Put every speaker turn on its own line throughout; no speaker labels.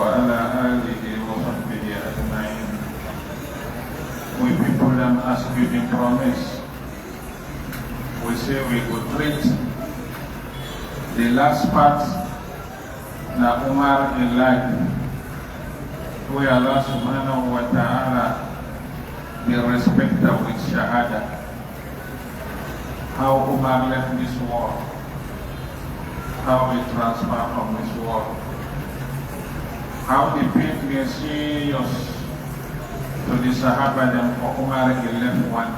وعلى آله وصحبه أجمعين. We people them as we been promised. We say we could treat the last part na Umar in life, where Allah subhanahu wa ta'ala be respected with shahada. How Umar left this world, how he transferred from this world, how the pain was serious to the Sahaba and for Umar he left one.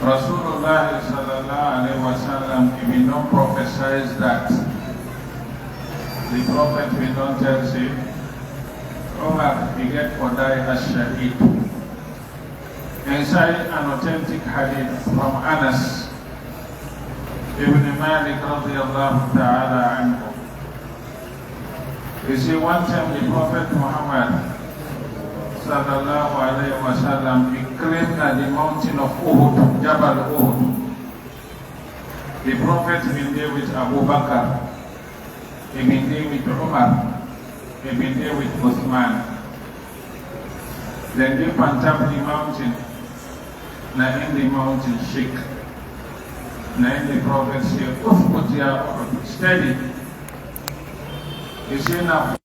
Rasulullah sallallahu alaihi wasallam even not prophesies that the Prophet will not tell say Umar he get for die as shaheed. Inside an authentic hadith from Anas ibn Malik radiyallahu ta'ala anhu, you see, one time the Prophet Muhammad sallallahu alayhi wa sallam, he climbed at the mountain of Uhud, Jabal Uhud. The Prophet been there with Abu Bakr, he been there with Umar, he been there with Uthman. Then they went up the mountain, now in the mountain shake. Now the Prophet said, Uthbut ya Uhud, steady. He said, now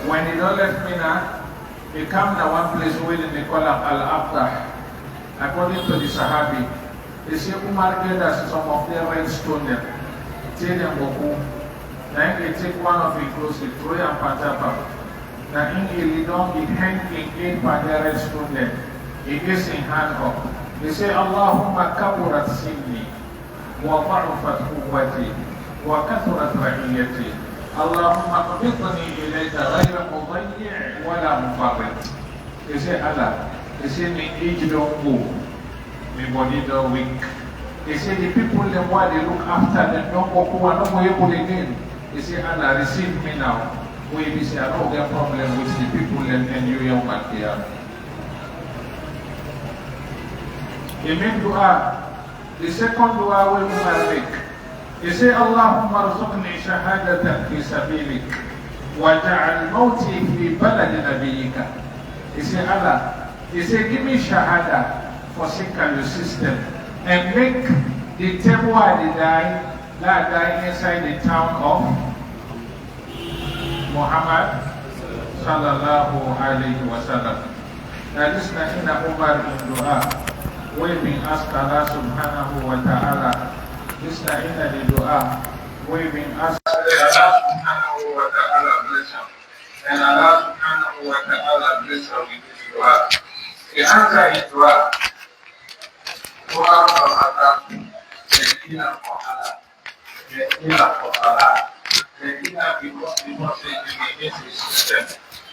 when he don't left Mina, he come to one place where they call him Al-Abdah. According to the Sahabi, they say Umar gave us some of their red stone them. Tell them Boku. Then they take one of the clothes, they throw him Pantapa. Now in Ilidon, he hang in by the red stone them. He gets in hand up. They say Allahumma kaburat sinni wa ta'ufat quwwati wa kathurat ra'iyati. Allahumma qbidni ilayka ghayra mudayyi' wala mufarrid. They say Allah, they say my age don't go, my body don't weak. They say the people them why they look after them don't go and don't go able again. They say Allah, receive me now. We say I don't get problem with the people and you young man here. He made dua. The second dua we make. He say, Allahumma rzuqni shahadatan fi sabilik waja'al mawti fi balad nabiyyika. He say, Allah, he say, give me shahada for your system and make the table I die inside the town of Muhammad sallallahu alayhi wa sallam. Now this na ina Umar in dua. We've been asked Allah subhanahu wa ta'ala. This na ina the dua. We've been asked Allah subhanahu wa ta'ala bless him. And Allah subhanahu wa ta'ala bless her with this dua. The answer is dua. Dua for Allah. Medina for Allah. Medina for Allah. Medina because we must say we need this system.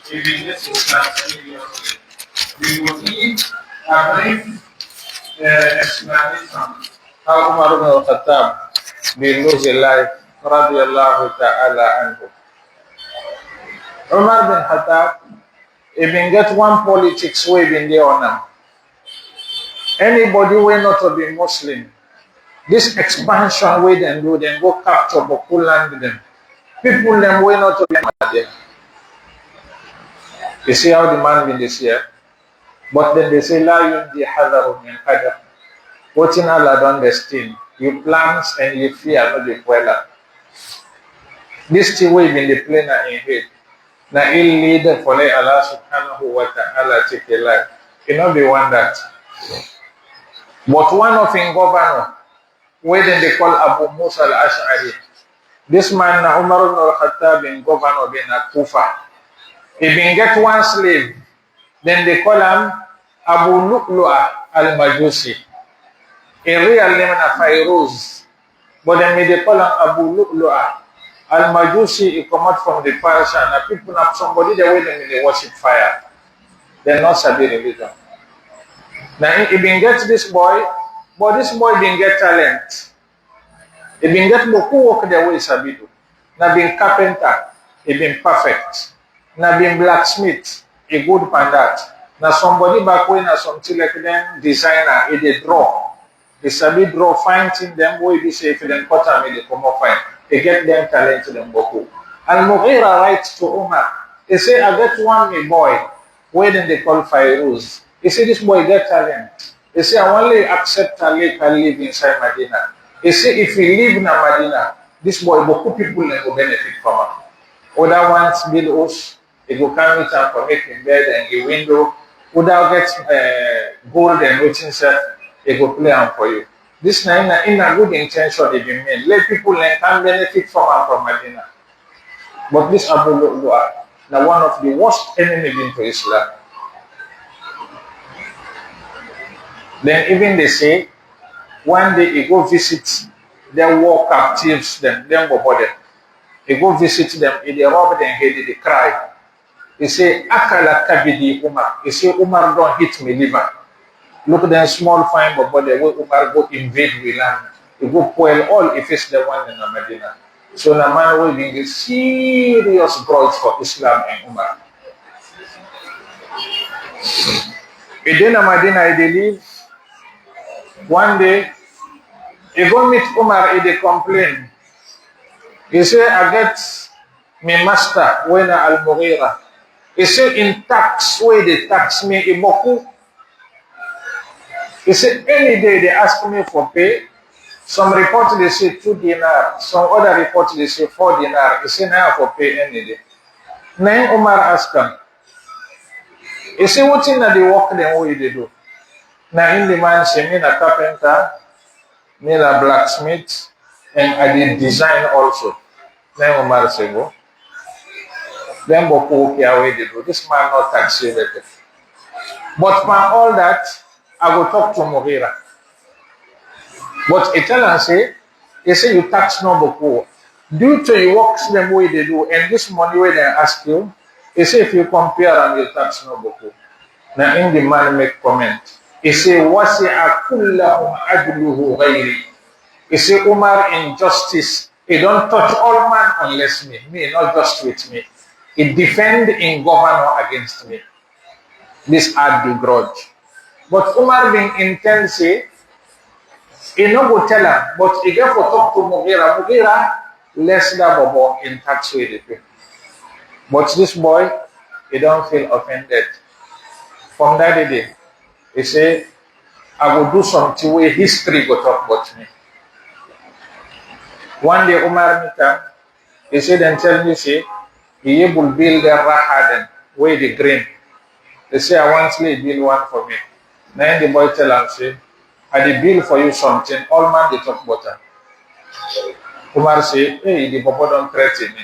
If we need to start seriously, we will need a brief explanation how Umar ibn al-Khattab will lose a life, radiyallahu ta'ala anhu. Umar bin Khattab, he been get one politics way in there on now. Anybody will not to be Muslim, this expansion way then do, then go capture Boku land them. People them will not to be there. You see how the man been this year? But then they say, La yundi hadaru min hadar. What in Allah done destiny? You plans and you fear, not the dweller. This thing will be in the planner in head. Now, he'll lead for Allah subhanahu wa ta'ala take a life. It not be one that. But one of in governor, where then they call Abu Musa al-Ash'ari. This man, Umar ibn al-Khattab, in governor in Kufa. He been get one slave. Then they call him Abu Lu'lu'a al-Majusi. A real name na Fairuz. But then they call him Abu Lu'lu'a al-Majusi. He come out from the Persian. And people have somebody they with them in the worship fire. They're not sabi religion. Now he been get this boy, but this boy been get talent. He been get boku work the way sabi do. Now been carpenter, he been perfect. Now been blacksmith, a good pan that. Now somebody back when something like them designer, they draw. They sabi draw fine thing them boy be say if them cut them they come up fine. They get them talent to them boku. And Mughira writes to Umar. He say I get one me boy, where then they call Fairuz. He say this boy get talent. He say I only accept talent can live inside Medina. He say if he live in Medina, this boy boku people will benefit from him. Other ones build house. He go come with him for making bed and a window. Without get gold and waiting set, he go play on for you. This in a good intention they been made. Let people can benefit from Medina. But this Abu Lu'lu'a, now one of the worst enemies into Islam. Then even they say, one day he go visit their war captives, them go bother. He go visit them, they rob them, they cry. He say, Akala kabidi Umar. He say, Umar don't hit me liver. Look at them small fine, but the way Umar go invade we land. He go spoil all if it's the one in Medina. So the man will be a serious grudge for Islam and Umar. In Medina, they live. One day, he go meet Umar, he complain. He say, I get my master, when Al-Mughira. He say, in tax, where they tax me, Iboku. He say, any day they ask me for pay. Some report they say 2 dinar. Some other report they say 4 dinar. He say, now for pay any day. Then Umar ask him. He say, what in the work then what they do? Now in the man say, me a carpenter, me a blacksmith, and I did design also. Then Umar say, go. Then Boku okay away they do. This man not tax related. But for all that, I will talk to Mughira. But he tell and say, he say you tax no Boku. Due to your works them way they do, and this money way they ask you, he say if you compare and you tax no Boku. Now in the man make comment. He say, wasi'a kullahum adluhu ghayri. He say, Umar injustice. He don't touch all man unless me. Me, not just with me. He defend in governor against me. This add the grudge. But Umar being intense, He no go tell him, but he get for talk to Mugira. Mugira less that bobo in touch with the people. But this boy, he don't feel offended. From that day, he say, I will do something where history go talk about me. One day Umar meet him, he said and tell me, say, he able build a rahaden, where the green. They say, I want to build one for me. Then the boy tell him, say, I dey build for you something, all man they talk about him. Umar say, hey, the bobo don't threaten me.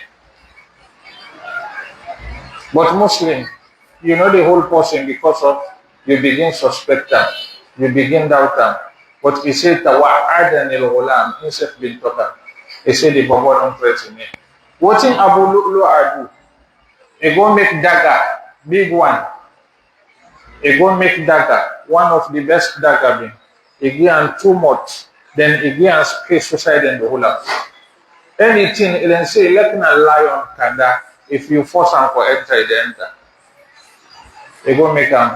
But Muslim, you know the whole person because of you begin suspect them, you begin doubt them. But he said, Tawa'adan il-Ghulam, himself bin talker. He said, the bobo don't threaten me. What in Abu Lu'lu'a do? He go make dagger, big one. He go make dagger, one of the best dagger bin. He give him too much, then he give him space beside in the whole house. Anything, he then say, let me lion kanda. If you force him for enter, they enter. They go make him.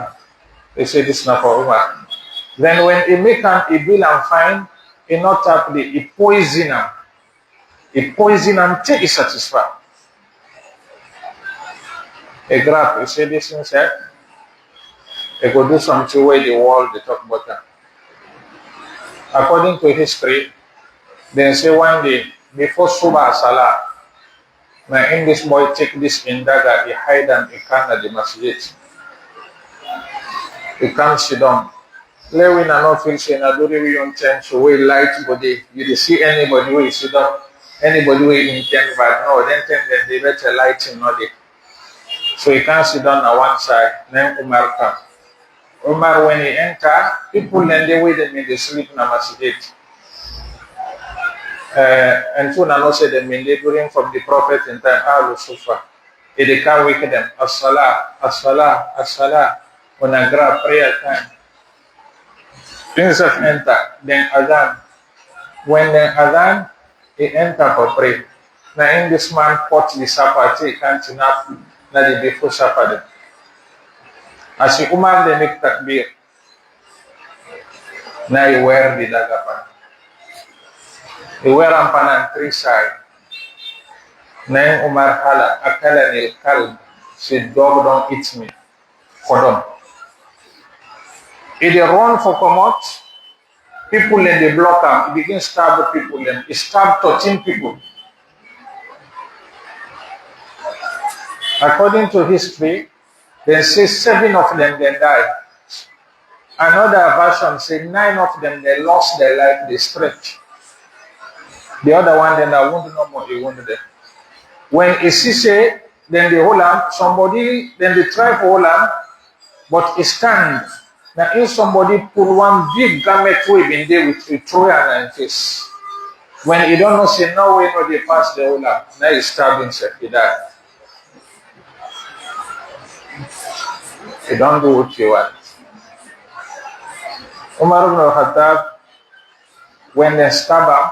They say this is not for Umar. Then when he make him, he bill him fine, he not tap the, he poison him. He poison him till he satisfied. He grab, he say this inside. He go do something where the world they talk about him. According to history, they say one day, before Subah Salah, my English boy take this in dagger, he hide and he can at the masjid. He can't sit down. Let we not feel say na do we on time so we light body. You see anybody who sit down, anybody who intend but no, then they better lighting not there. So he can't sit down on one side, then Umar come. Umar when he enter, people then they wait them in the sleep in the masjid. And so now say them in during from the prophet in time Ahlul Sufa. They can't wake them. As-salah, as-salah, as-salah. When I grab prayer time. Things of enter, then Adhan. When the Adhan, he enter for pray. Now in this man pot the supper, he can't enough, now the before supper. As the Umar they make takbir. Now he wear the dagapan. He wear ampan on three sides. Now Umar hala, akala nil kalb. Say dog don't eat me. For them. If they run for come out, people in the block him, he begin stab the people in. He stabbed 13 people. According to history, they say 7 of them then died. Another version say 9 of them they lost their life, they stretch. The other one then I won't no more, he wounded them. When he say, then they hold him, somebody, then they try for hold him, but he stand. Now if somebody put one big garment wave in there with a Trojan and face, when he don't know say no way no they pass the whole now he stab himself, he died. He don't do what you want. Umar ibn al-Khattab, when they stab him,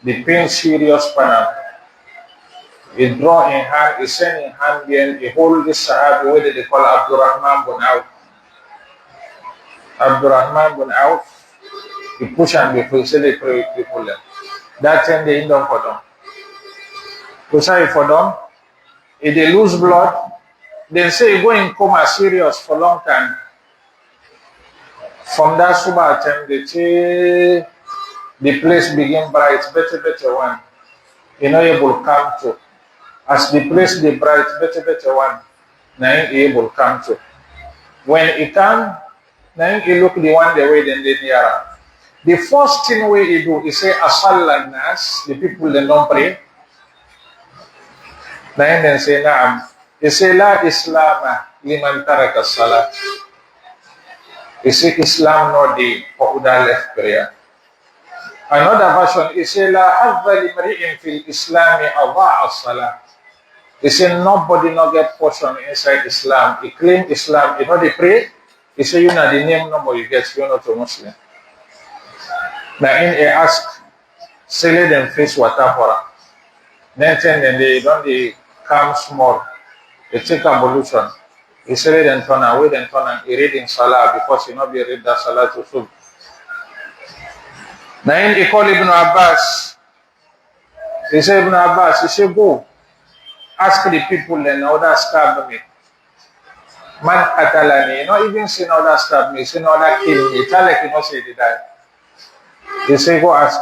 the pain serious for him. He draw in hand, he send in hand again, he hold this Sahabi where they call Abdurrahman bin Auf. Abdurrahman bin Auf, he push and before he say they pray with people there. That time they end up for them. To say for them, if they lose blood, they say you go in coma serious for long time. From that Subah time, they say the place begin bright, better one. You know able come to. As the place the bright, better one, now he able come to. When he come, now he look the one the way then they near. The first thing way he do is say asal nas, the people they don't pray. Now then say naam. He say la Islam liman taraka salat. He say Islam no day for who left prayer. Another version he say la hadza limri'in fil Islami adha'a salat. He say nobody no get portion inside Islam. He claim Islam, you know they pray. He say you know the name number you get, you're not a Muslim. Now in he ask, say let them face water for her. Then they don't they come small. They take ablution. He say let them turn away, then turn and he read in Salah because he not be read that Salah to soup. Then he called Ibn Abbas. He said, Ibn Abbas, he said, go ask the people and other stab me. Man qatalani, not even say other stab me, say other kill me. Tell like you know say they die. He say, go ask.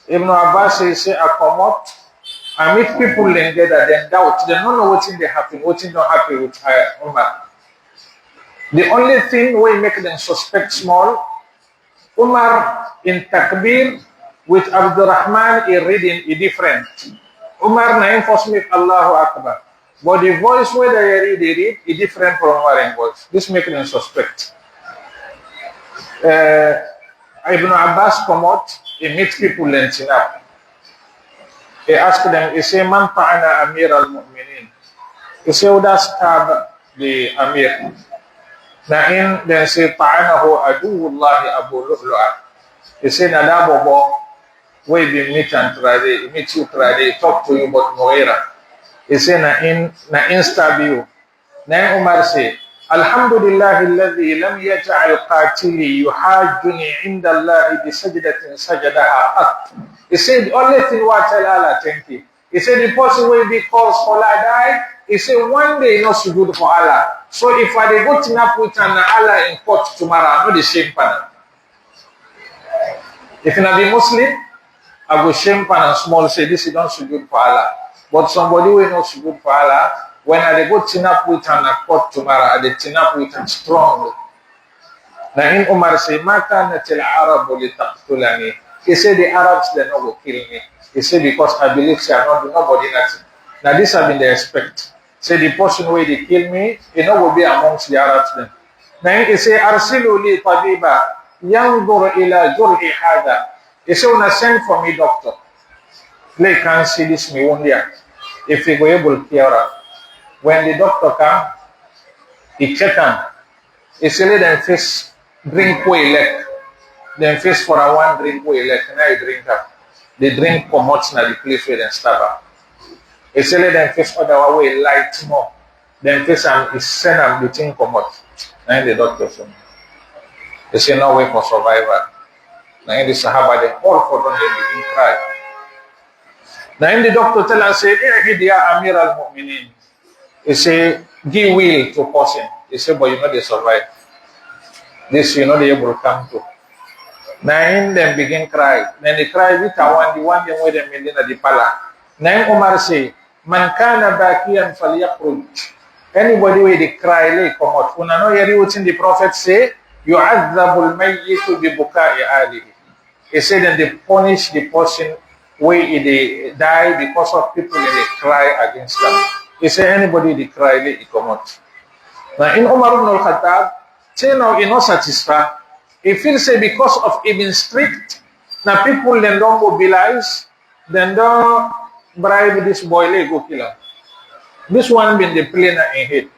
Ibn Abbas say, I come out, I meet people in there that then doubt. They don't know what's in there happen, what's in don't happen with Umar. The only thing we make them suspect small, Umar in Takbir with Abdurrahman in reading is different. Umar na enforce make Allahu Akbar. But the voice where they read is different from Umar in voice. This makes them suspect. Ibn Abbas come out, he meets people in Sinap. He asked them, he say, Man ta'ana Amir al-Mu'minin. He say, who does stab the Amir? Na then say, ta'anahu aduwullahi Abu Lu'lu'a. He say, Nadabobo, we be meet and try, meet you try, talk to you about Mughira. He say, na stab you. Na Umar say, Alhamdulillah alladhi lam yaj'al qatili yuhajjuni inda Allah bi sajdatin sajadaha qat. He said, the only thing what tell Allah thank you. He said, the person will be called scholar die. He said, one day not so good for Allah. So if I dey go up with an Allah in court tomorrow, I'm not the same pan. If you not be Muslim, I go shame pan and small say this is not so good for Allah. But somebody will not so good for Allah. When I go up with an court tomorrow, I dey up with an strong. Now in Umar say, Ma kanat al-Arabu li taqtulani. He said the Arabs they not go kill me. He said because I believe say I not do nobody nothing. Now this have been the expect. Say the person where they kill me, he not will be amongst the Arabs then. Then he say Arsilu li tabiba yanzur ila jurhi hada. He say when I send for me doctor. They can see this me one day. If he go able to cure her. When the doctor come, he check him. He say let them face drink way leg. Then face for a one drink way leg. Now you drink up. The drink come out na the place where they stab her. He say let them face other way light more. Then face and he send them the thing come out. Now the doctor say, they say no way for survival. Now in the Sahaba they all for them they begin cry. Now in the doctor tell us say, "Ihdiya Amir al-Mu'minin." He say, "Give will to person." He say, "But you know they survive. This you know they able to come to." Now in them begin cry. Then they cry with the one them where them in the pala. Now Umar say, "Man kana bakiyan falyakhruj." Anybody where they cry, they come out. Una know yari what the Prophet say, "Yu'adhabul mayyitu bi bukai alihi." He said that they punish the person where they die because of people that they cry against them. He said anybody they cry, they come out. Now in Umar ibn al-Khattab, say now he not satisfied. He feels say because of him being strict, now people then don't mobilize, then don't bribe this boy, they go kill him. This one been the play in head.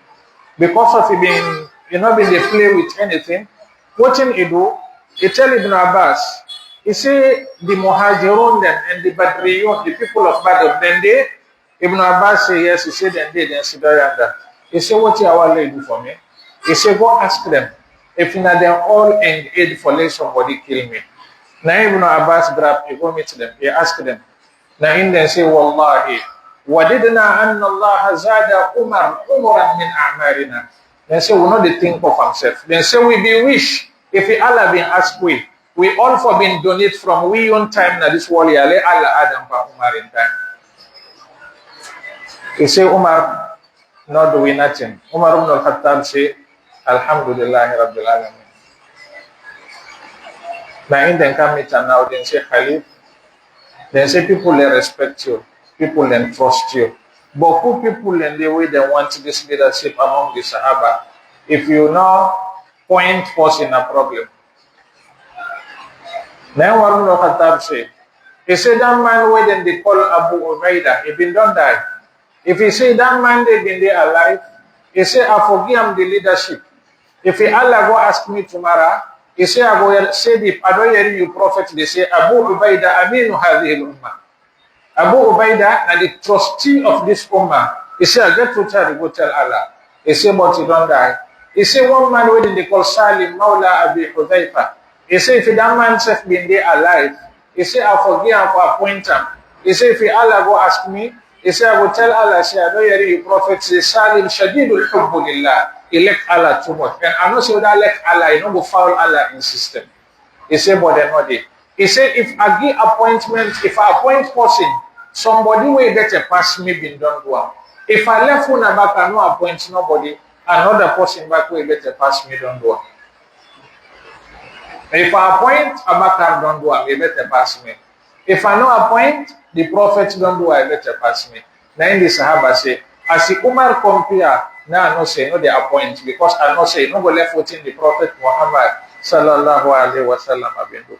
Because of him being, been the play with anything, what he do, he tell Ibn Abbas, he say the Muhajirun them and the Badriyun, the people of Badr, then they, Ibn Abbas say yes, he said then they, then Sidayanda. He say what you want to do for me? He say go ask them. If not, they're all in aid for let somebody kill me. Now Ibn Abbas grab, he go meet them, he ask them. Now in them say, Wallahi, wadidna anna Allah zada umaran min a'marina. Then say, we know the think of himself. Then say, we be wish, if Allah been asked we all for been donate from we own time na this world, ya let Allah Adam pa Umar in time. He say, Umar, not doing nothing. Umar ibn al-Khattab say, Alhamdulillah Rabbil Alamin. Now in them come meet and now they say, Khalif, then say people they respect you, people then trust you. But who people in the way they want this leadership among the Sahaba, if you now point first in a problem. Now Umar ibn al-Khattab say, he said that man where then they call Abu Ubaidah, he been don't die. If he say that man they been there alive, he say I forgive him the leadership. If Allah go ask me tomorrow, he say I go say if I don't hear you prophet, they say Abu Ubaidah aminu hadhihi al-ummah. Abu Ubaidah and the trustee of this ummah. He say I get to tell Allah. He say but he don't die. He say one man where they call Salim Mawla Abi Hudhaifa. He say if that man self been there alive, He say, I forgive and for appoint him. He say, if Allah go ask me, he say, I will tell Allah, say, I don't hear you, Prophet say, Salim Shadidul Hubbulillah. He like Allah too much. And I know say that like Allah, you know go foul Allah in system. He say, but they're not there. He say, if I give appointment, if I appoint person, somebody will better pass me been done well. If I left one back and no appoint nobody, another person back will better pass me done well. If I appoint Abakar don't do it, better pass me. If I no appoint, the Prophet don't do it, better pass me. Now in the Sahaba say, as the Umar compare, now I no say, no they appoint, because I no say, no go left within the Prophet Muhammad sallallahu alaihi wasallam abindu.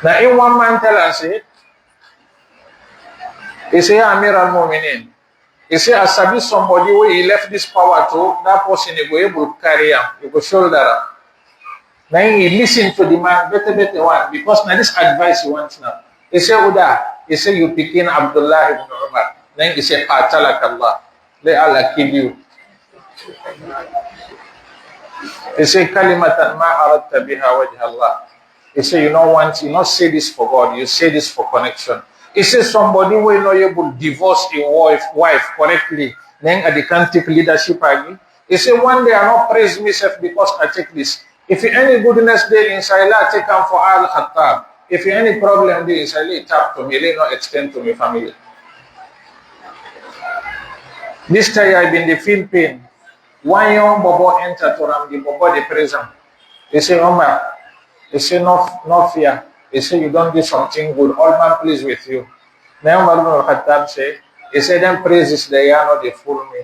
Now in one man tell us, he say, Amir al-Mu'minin. He say, as I be somebody where he left this power to, that person he go able to carry him, he go shoulder him. Now he listen to the man, better one, because now this advice he wants now. He say, Uda, he say, you pick in Abdullah ibn Umar. Then he say, Qatalak Allah. Let Allah kill you. He say, Kalimatan ma aradta biha wajh Allah. He say, you not say this for God, you say this for connection. He say, somebody will not able to divorce a wife correctly, then I can't take leadership again. He say, one day I not praise myself because I take this. If you any goodness there inside, I take them for Al Khattab. If you any problem there inside, tap to me, let not extend to my family. This time I've been the Philippines. One young bobo enter to Ram, the bobo the prison. He say, Omar, he say, no fear. He say, you don't do something good. All man pleased with you. Now Umar ibn Khattab say, he say, them praises they are not they fool me.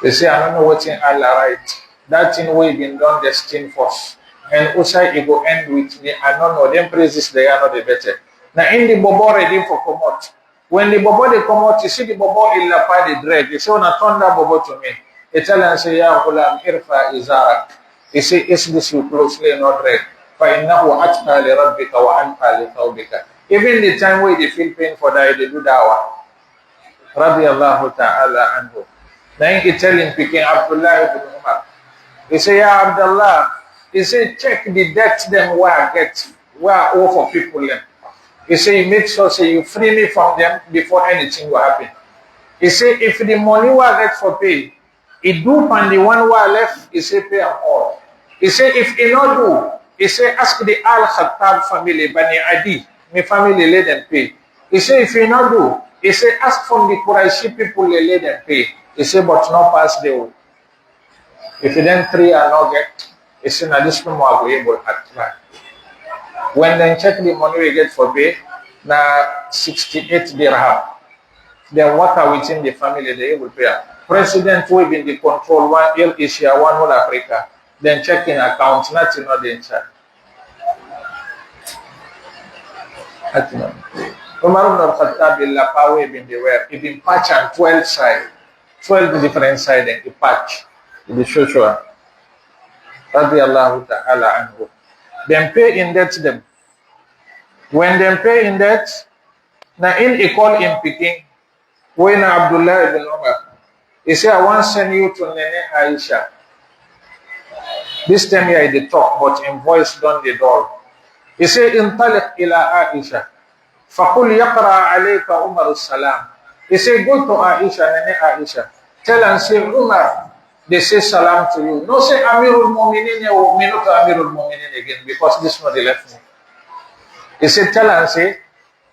They say, I don't know what's in Allah right. That thing we been done destined first. And also it go end with me. I don't know. Them praises they are not the better. Now in the bobo ready for come out. When the bobo they come out, you see the bobo illa pa the dread. You say, when I turn that bobo to me, he tell and say, Ya Hulam irfa izarak. He say, is this you closely not dread? فَإِنَّهُ أَتْقَى لِرَبِّكَ وَأَنْقَى لِثَوْبِكَ. Even the time where they feel pain for that, they do dawah. Radiyallahu ta'ala anhu. Then he tell him, picking Abdullah ibn Umar. He say, Ya Abdullah, he say, check the debts them where I get, where I owe for people them. He say, you make sure say you free me from them before anything will happen. He say, if the money will get for pay, he do and the one who left, he say, pay them all. He say, if he not do, he say, ask the Al-Khattab family, Bani Adi, my family, let them pay. He say, if he not do, he say, ask from the Quraishi people, let them pay. He say, but not pass the way. If you then three are not get, he say, now this one will be able to try. When they check the money we get for pay, now 68 dirham. Then what are within the family, they able to pay. President will be in the control, one El Asia, one whole Africa. Then checking accounts, nothing not the inside. Umar ibn Khattab bin Lapawe bin the where he been patch on 12 side, 12 different side and he patch in the Shoshua. Radiyallahu ta'ala anhu. Then pay in debt them. When them pay in debt, now in he call him picking, when Abdullah ibn Umar, he say, I want to send you to Nene Aisha. This time here they talk, but in voice don't they dull. He say, Intalik ila Aisha. Fakul yaqra alayka Umar salam. He say, go to Aisha, Nene Aisha. Tell and say, Umar, they say salam to you. No say Amirul Mu'minin or me not Amirul Mu'minin again, because this one they left me. He said, tell and say,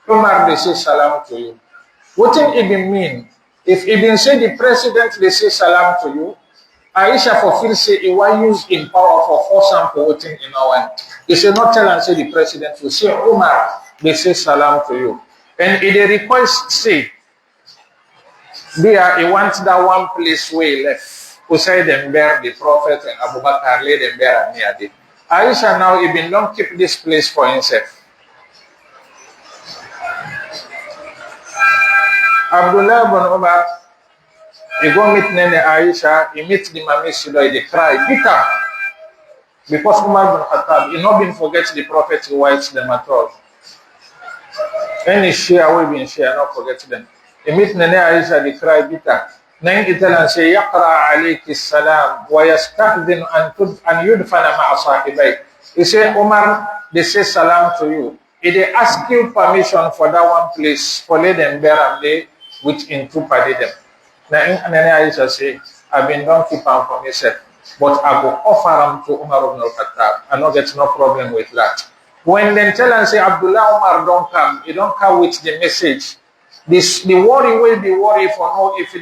Umar, they say salam to you. What did Ibn mean? If Ibn say the president, they say salam to you, Aisha fulfill say, he will use in power for force and voting in our end. He should not tell and say the president will say, Umar, they say salam to you. And if the request say, there, he wants that one place where he left. Who say them bear the Prophet and Abu Bakr, let them bear and near it. Aisha now, he been don't keep this place for himself. Abdullah ibn Umar, he go meet Nene Aisha, he meet the Mami Sido, they cry, bitter. Because Umar ibn Khattab, he not been forget the Prophet, he wipes them at all. Any Shia will be in Shia, not forget them. He meet Nene Aisha, they cry, bitter. Then he tell and say, Yaqra alayki salam, wa yastahdin an yudfana ma'a sahibayk. He said, Umar, they say salam to you. If they ask you permission for that one place, for let them bear and they which in two party them. Now, in Aisha say, I've been don't keep on for myself, but I will offer them to Umar ibn al-Khattab. I don't get no problem with that. When they tell and say, Abdullah Umar don't come, you don't come with the message. The worry will be worry for no if the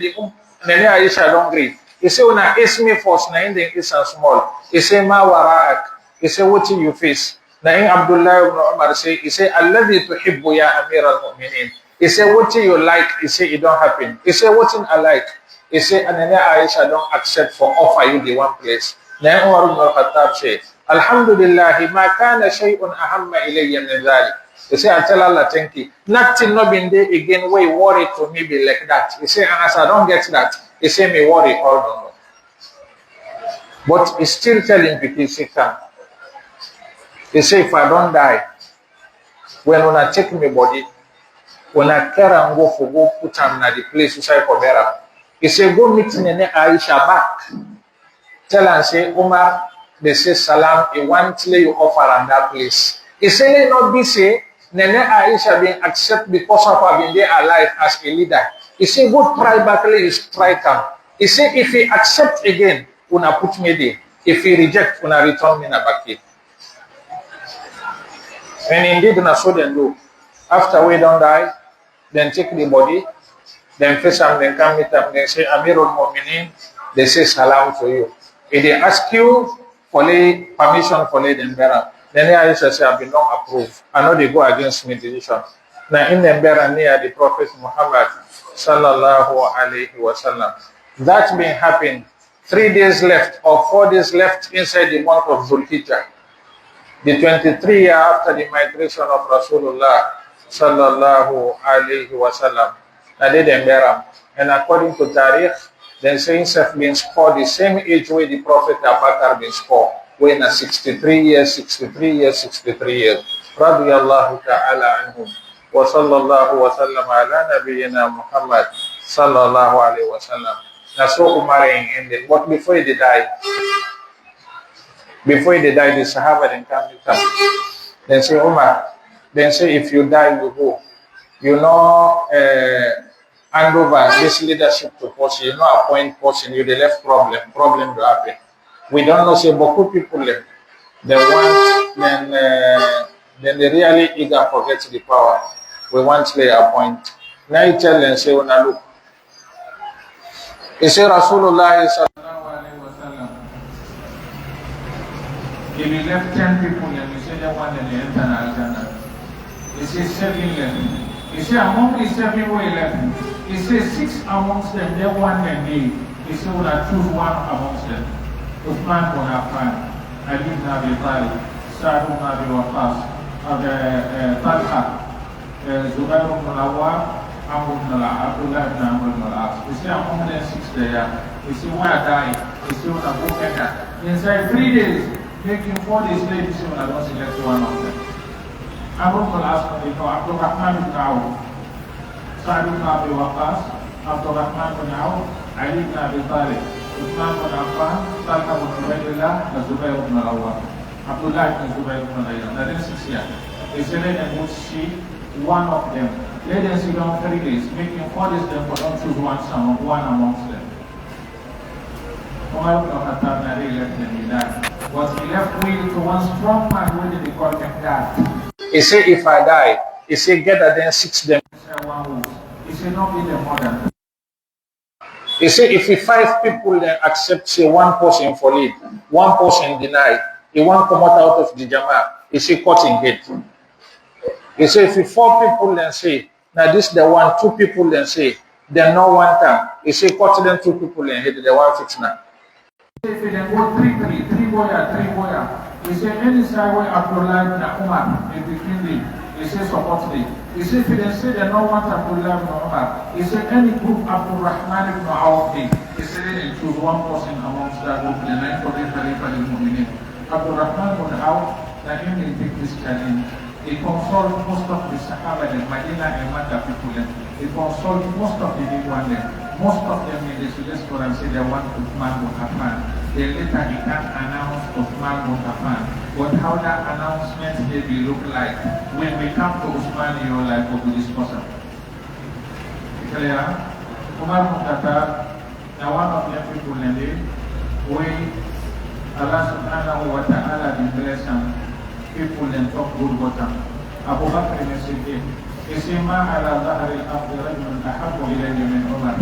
Nene Aisha don't agree. He say, when I ask me first, na in the is small. He say, ma wara'ak. He say, what you face? Na in Abdullah ibn Umar say, he say, alladhi tuhibbu ya amir al-mu'minin. He say, what you like? He say, it don't happen. He say, what I like? He say, and Nene Aisha don't accept for offer you the one place. Then Umar ibn al-Khattab say, Alhamdulillah, ma kana shay'un ahamma ilayya min dhalik. He say, I tell Allah, thank you. Nothing not been there again where worry to me be like that. He say, and as I don't get that, he say, me worry all the more. But he's still telling people, he come. He say, if I don't die, when I check my body, when I care and go put him at the place to say for better. He say, go meet Nene Aisha back. Tell and say, Umar, they say salam, he wants you offer on that place. He say, let not be say, Nene Aisha being accepted because of her being there alive as a leader. He say, go try back, you strike him. He say, if he accept again, una put me there. If he reject, una return me back here. And indeed, una so then do. After we don't die, then take the body, then face them, then come meet them, then say, Amirul Mu'minin, they say salam to you. If they ask you for permission for them better, then they say, I've been not approved. I know they go against me decision. Now in the better near the Prophet Muhammad sallallahu alayhi wa sallam. That being happened, 3 days left or 4 days left inside the month of Zulhijjah. The 23 year after the migration of Rasulullah sallallahu alayhi wa sallam. Now they them and according to Tariq, then saying self being scored the same age where the Prophet Abakar been scored, when 63 years. Radiyallahu ta'ala anhum. Wa sallallahu wa sallam ala nabiyyina Muhammad sallallahu alayhi wa sallam. That's what Umar ended. But before they died, the Sahaba then come to come. Then say, Umar, then say, if you die, you go. You know, hand over this leadership to person, you know, appoint person, you the left problem to happen. We don't know, say, beaucoup people left. They want, then they really eager to get the power. We want to appoint. Now you tell them, say, una look. He say, Rasulullah sallallahu alayhi wa sallam, if you left 10 people and you say they want to enter Al-Jannah, he says 7 left. He said among the 7 were left. He says 6 amongst them, they want them need. He said, would I choose one amongst them? Uthman ibn Affan, Ali ibn Abi Talib, Sa'd ibn Abi Waqqas, Talha, Zubair ibn al-Awwam, Abdullah ibn Amr ibn al-As. He said among them 6 there. He said, when I die, he said, when I go back. Inside 3 days, making 4 days later, he said, when I don't select one of them. Amr ibn al-As, Abdul Rahman ibn Awf, Sa'd ibn Abi Waqqas, Abdul Rahman ibn Awf, Ali ibn Abi Talib, Uthman ibn Affan, Talha ibn Ubaydillah, and Zubair ibn al-Awwam. Abdullah ibn Zubair ibn al-Awwam. That is 6 years. He said, let them see one of them. Let them sit down 3 days, making 4 days them, but don't choose one amongst them. Umar ibn al-Khattab narrated left them with that. But he left will to one strong man who they call him that. He said, if I die, he said, get at them 6 them. He said, not be the mother. He said, if 5 people then accept, say, 1 person for lead, 1 person deny, he won't come out of the Jama'ah, he said, cutting head. He said, if 4 people then say, now this the one, 2 people then say, they no one time. He said, cut them 2 people then hit the one fix now. If they go 3 boya. He said, any side where Abdullah ibn Umar in between them, he said, support them. He said, if they say they don't want Abdullah ibn Umar, he said, any group Abdul Rahman ibn Awf, he said, they choose 1 person amongst that group, the 9 for the Khalifa al-Mu'minin. Abdul Rahman ibn Awf, that him will take this challenge. He consulted most of the Sahaba and Medina and Makkah people. He consulted most of the big one there. Most of them in the Sudan Quran say they want Uthman ibn Affan. Then later he can announce Uthman ibn Affan. but how that announcement maybe look like. When we come to Usman, your life will be discussed. Clear? Umar Mukhtar, now one of the people in the way Allah subhanahu wa ta'ala be blessing people and talk good water. Abu Bakr Siddiq, Isma ala dhahri al-ardi rajulun ahabbu ilayhi min Umar.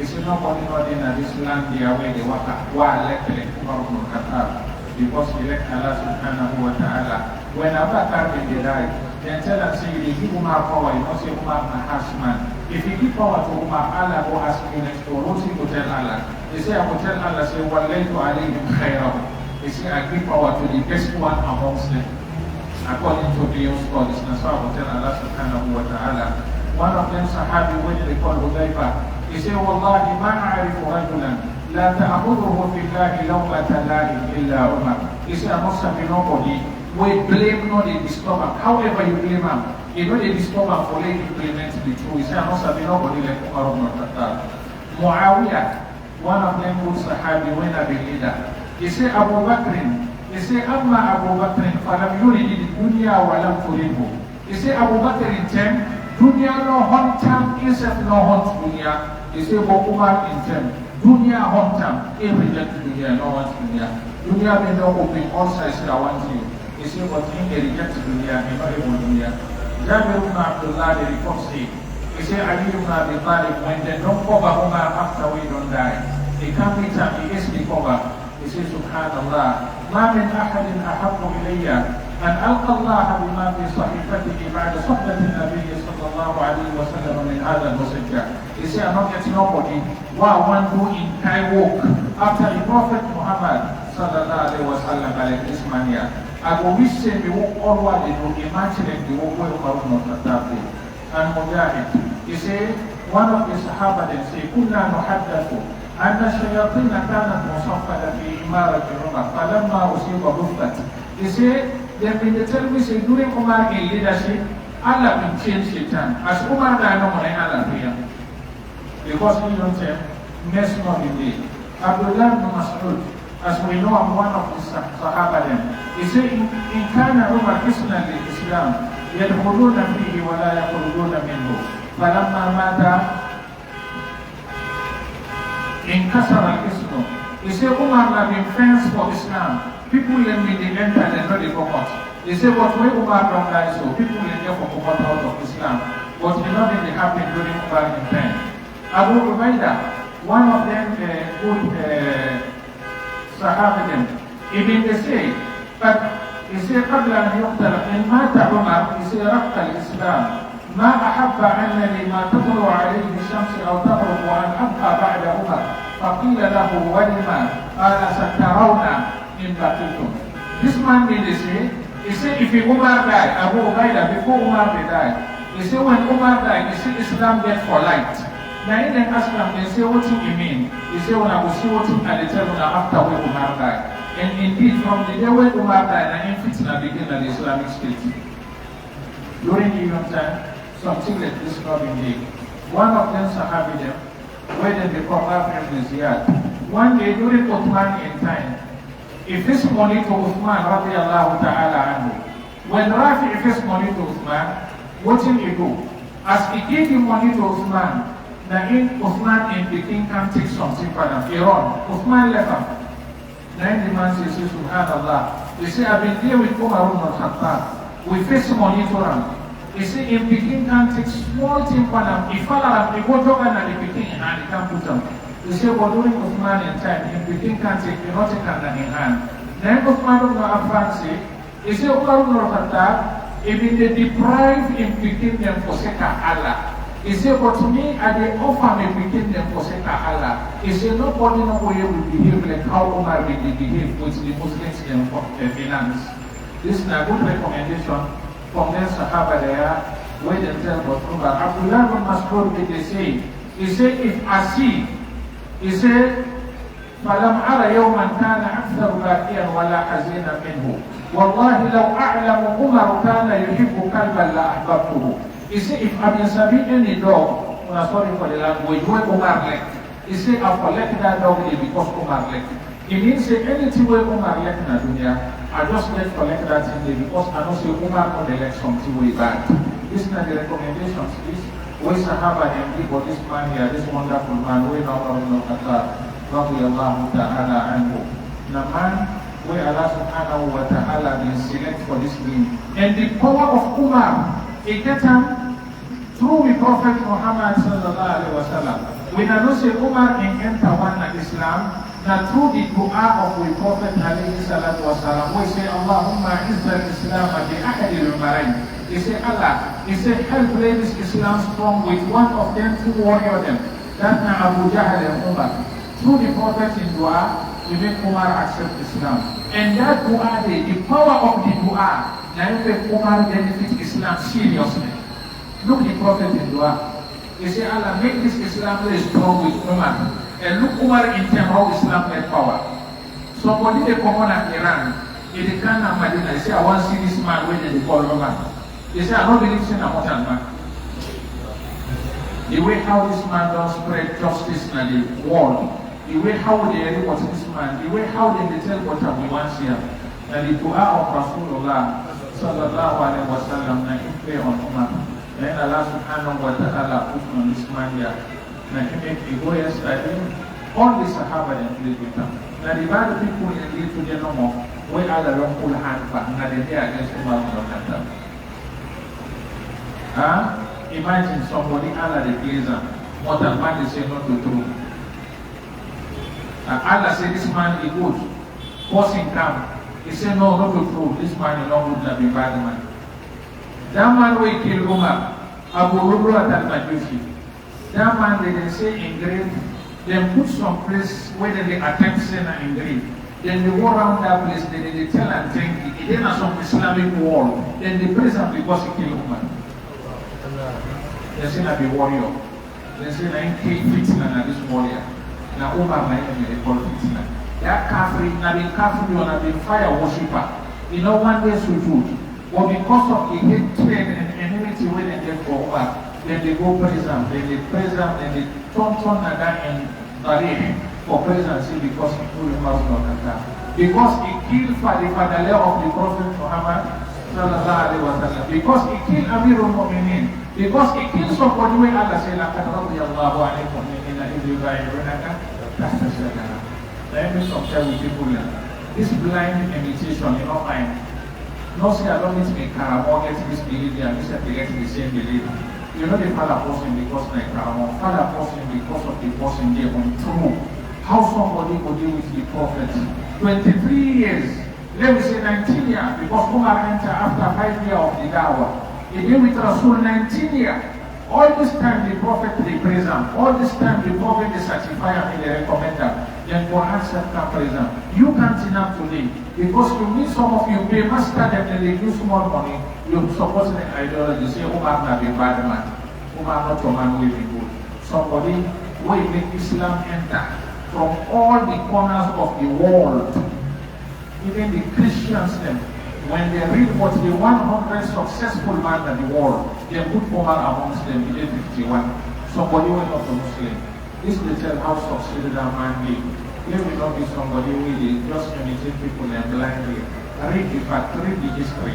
Nobody not in this land the way they walk wa elected Umar ibn Khattab because he let Allah subhanahu wa ta'ala. When Abu Bakr died, then tell us say you give Umar power, you not say Umar na harsh man. If you give power to Umar, Allah will ask you next door, what you tell Allah? They say I will tell Allah, say wallaytu alayhim khayrahu. They say I give power to the best one amongst them. According to the scholars, so I will tell Allah subhanahu wa ta'ala. One of them Sahabi when they call Hudayfa, he said, Wallahi ma a'rifu rajulan la ta'khudhuhu fillahi lawmata la'im illa Umar. He said, I must have nobody we blame not the disturber. However you blame him, you know the disturber for letting implement the truth. He said, I must have nobody like Umar ibn Khattab. Muawiyah, one of them good Sahabi when I be leader. He said, Abu Bakr, he said, Amma Abu Bakr, falam yuridi dunya wa lam turidhu. He said, Abu Bakr intend, dunya no hunt him, Isaf no hunt dunya. He said, Umar intend, dunya hunt him, he reject dunya, no hunt dunya. Dunya may not open all sides, I want you. He said, but in the reject dunya, he not able dunya. Jabir ibn Abdullah, the report say, he said, Ali ibn Abi Talib, when they don't cover Umar after we don't die, he can't meet him, he is the cover. He says, Subhanallah, ما من أحد أحب إلي أن ألقى الله بما في صحيفته بعد صحبة النبي صلى الله عليه وسلم من هذا المسجد. He said, I'm not getting nobody who I want to in Kai walk after the Prophet Muhammad sallallahu alaihi wasallam like this man here. I go wish say me walk all what they do, imagine the walk where Umar ibn Khattab did. And Mujahid, he said, one of the Sahaba then say, كنا نحدث أن الشياطين كانت مصفدة في إمارة عمر فلما أصيب بفت. He said, they've been telling me say during Umar in leadership, Allah will change Shaitan. As Umar died, no one Allah fear. Because he don't say, mess not indeed. Abdullah ibn Mas'ud, as we know, I'm one of the Sahaba then. He said, in kana Umar Islam al-Islam, يدخلون فيه ولا يخرجون منه. فلما مات in Kasar al-Islam, he said, Umar have been friends for Islam. People let me they enter and not they come out. He said, but when Umar don't die, so people let them come out of Islam. But nothing they happen during Umar in time. Abu Ubaidah, one of them good Sahaba them, even they say, but he said, قبل أن يقتل إن مات عمر, he said, رفض الإسلام. ما أحب أنني ما تطلع عليه الشمس أو تغرب وأن أبقى بعد عمر. فقيل له ولما قال سترون إن بقيتم. This man did say, he said if Umar died, Abu Ubaidah before Umar died, he said when Umar died, he said Islam get for light. Now in the Islam they say what you mean? He said when I will see what I tell you after when Umar died. And indeed from the day when Umar died, and in fitna began the Islamic State. During the time, something like this not indeed. One of them Sahabi them, where they become Rafi ibn Ziyad. One day during Uthmanian time, he faced money to Uthman radiallahu ta'ala anhu. When Rafi faced money to Uthman, what did he do? As he gave him money to Uthman, now in Uthman and the king can take something for them. Iran, Uthman left him. Then the man says, Subhanallah. He said, I've been there with Umar ibn Khattab. We face money to him. He said, if the king can take small thing for them, if Allah, if go to and the king in hand, he can put them. He said, but during Uthman in time, if the king can take, you not take hand in hand. Then Uthman ibn Affan said, he said, Umar ibn Khattab, if they deprive him, became them for sake of Allah. He said, but to me, I they offer me became them for sake of Allah. He said, nobody no way will behave like how Umar will behave with the Muslims in finance. This is a good recommendation. From them Sahaba there, where they tell about Umar. Abdullah ibn Mas'ud, they say, he said, if I see, he said, فَلَمْ أَرَ يَوْمًا كَانَ أَكْثَرُ بَاكِيًا وَلَا حَزِينًا مِنْهُ وَاللَّهِ لَوْ أَعْلَمُ عُمَرُ كَانَ يُحِبُّ كَلْبًا لَأَحْبَبْتُهُ. He said, if I've been serving any dog, I'm sorry for the language, where Umar left, he said, I collect that dog because Umar left. It means say anything where Umar yet in the dunya, I just let collect that thing there because I know say Umar not elect something way bad. This is not the recommendations, please. We Sahaba and people, this man here, this wonderful man, we know Umar ibn Khattab, radiyallahu ta'ala anhu. The man where Allah subhanahu wa ta'ala will select for this thing. And the power of Umar, it gets through the Prophet Muhammad sallallahu alaihi wasallam. When I know say Umar in enter one in Islam, now through the dua of the Prophet alayhi salatu wasalam, we say Allahumma izza al-Islam bi ahadi al-umarain. He say Allah, he say help make this Islam strong with one of them to warrior them. That's now Abu Jahl and Umar. Through the Prophet in dua, we make Umar accept Islam. And that dua, the power of the dua, now make Umar benefit Islam seriously. Look the Prophet in dua. He say Allah make this Islam very strong with Umar. And look Umar in terms how Islam had power. Somebody they come on at Iran, in the Khan of Medina, they say I want to see this man when they call Umar. They say I don't believe in a modern man. The way how this man does spread justice in the world, the way how they report this man, the way how they tell what we want here, and the dua of Rasulullah sallallahu alaihi wasallam na play on Umar. Then Allah subhanahu wa ta'ala put on this man here. Now he make the go yesterday, all the Sahaba and play with them. Now the bad people in the to the no more, where Allah don't pull hand back, now they hear against Umar ibn Khattab. Imagine somebody Allah the pleaser, what a man is saying not to true. And Allah said this man is good, force him come. He said no, not to true, this man is not good, not be bad man. That man will kill Umar, Abu Lubra al-Majusi. That man they say engrave, then put some place where they attempt saying engrave. Then they go around that place, then they tell and think it then some Islamic wall. Then they praise him because he killed Umar. They say na be warrior. They say na kill fitna na this warrior. Na Umar na him they call fitna. That kafir na be kafir or na be fire worshipper. You know one day sujud. But because of the hatred and enmity when they get for Umar, then they go praise them, then they turn Naga and Tariq for presidency because he killed Umar ibn Khattab. Because he killed the father of the Prophet Muhammad sallallahu alaihi wasallam. Because he killed Amirul Mu'minin. Because he killed somebody where Allah said, "Laqad radiyallahu anil mu'minina idh yubayyi'unaka tahta shajara." Let me compare with people here. This blind imitation, you know, fine. No say I don't need to make Karamon get this behavior, I said they get the same behavior. You know the father person because like Karamon, father person because of the person they on true. How somebody could deal with the prophet. 23 years, let me say 19 years, because Umar entered after 5 years of the dawah. He deal with Rasul 19 years. All this time the prophet they praise him. All this time the prophet they certify him and they recommend him. Then Quran said can praise him. You can't enough today. Because you meet some of you pay master them and they give small money, you support the ideology, say Umar not be bad man, Umar not a man will be good. Somebody will make Islam enter from all the corners of the world. Even the Christians them, when they read what the 100 successful man in the world, they put Umar amongst them in 51. Somebody went not a Muslim. This will tell how succeeded that man be. Here will not be somebody who will just imitate people and blindly. Read the fact, read the history,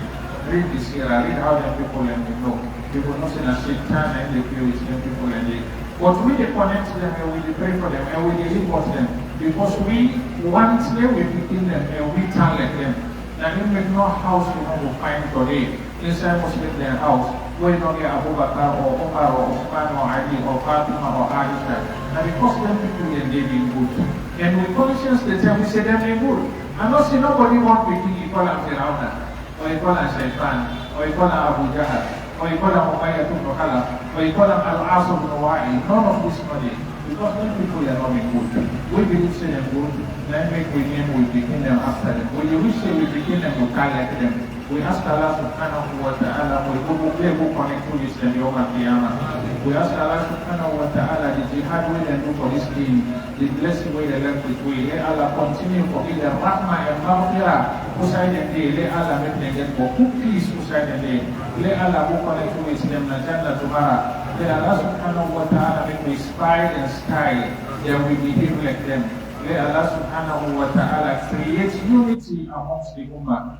read the seerah, read how the people and they know. People not say that Shaitan and they play with them people and they. But we they connect them and we pray for them and we report them. Because we want them, we begin them and we target them. Now you make no house you know, will find today. Inside Muslim their house, where you don't get Abu Bakr or Umar or Uthman or Ali or Fatima or Aisha. And because them people and they be good. And with conscience they tell we say them they good. And not see nobody want to be equal and Fir'auna, or equal and Shaitan, or equal and Abu Jahl, or equal and Umayyah ibn Khalaf, or equal and Al-As ibn Wa'i. None of this money. Because many people are not being good. We believe say them good, then make we name we begin them after them. When you wish say we begin them, we can't like them. We ask Allah subhanahu wa ta'ala, we connect to this and Yom Al-Qiyamah. We ask Allah subhanahu wa ta'ala, the jihad way they do for this deen, the blessing way they learn with we. Let Allah continue for either Rahmah and Maghfirah, Usai and day, let Allah make them get more peace, Usai and day. Let Allah connect to this them, Najanda Tumara. Let Allah subhanahu wa ta'ala make we inspire and style, then we behave like them. May Allah subhanahu wa ta'ala create unity amongst the ummah.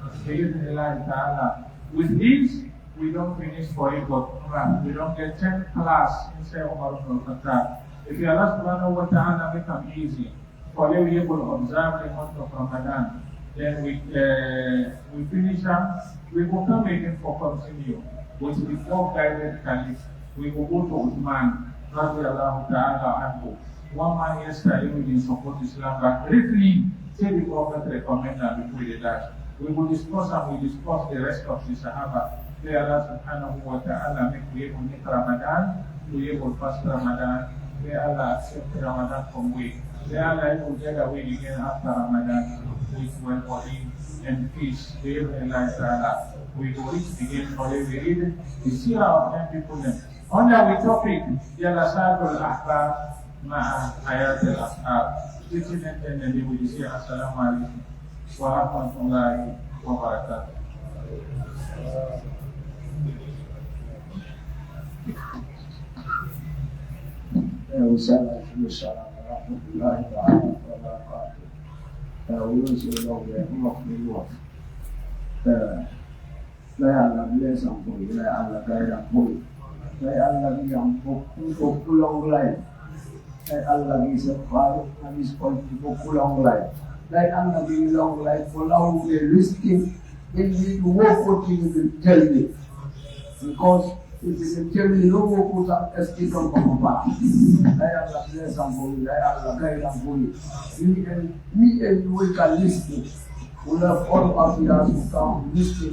With this, we don't finish forever. We don't get 10 class inside Umar ibn al-Khattab. If Allah subhanahu wa ta'ala make them easy, for you able to observe the month of Ramadan, then we finish them, we will come again for continue. With the 4 guided caliph, we will go to Uthman, radiallahu ta'ala anhu. One man yesterday we didn't support Islam, but briefly, say the Prophet recommended before they die. We will discuss the rest of the Sahaba. May Allah subhanahu wa ta'ala make we able to make Ramadan, we able to fast Ramadan. May Allah accept Ramadan from we. May Allah able to get away again after Ramadan with well-being and peace. May Allah ta'ala. We will reach again for every read the seerah of 10 people. On our topic, Jalasatul Ahbab Ma'a Hayatul Ashab. Teaching and then we say Assalamu alaikum wa rahmatullahi wa barakatuh.
Let Allah bless and for you, let Allah guide and for you. Let Allah give you long life. Let Allah give you long life. Let Allah give you long life for long the risking in the work what you will tell me. Because it is a journey, no work put up escape from Papa. Let Allah bless and for you, let Allah guide and for you. Me and you can listen. We have all of us who come listening.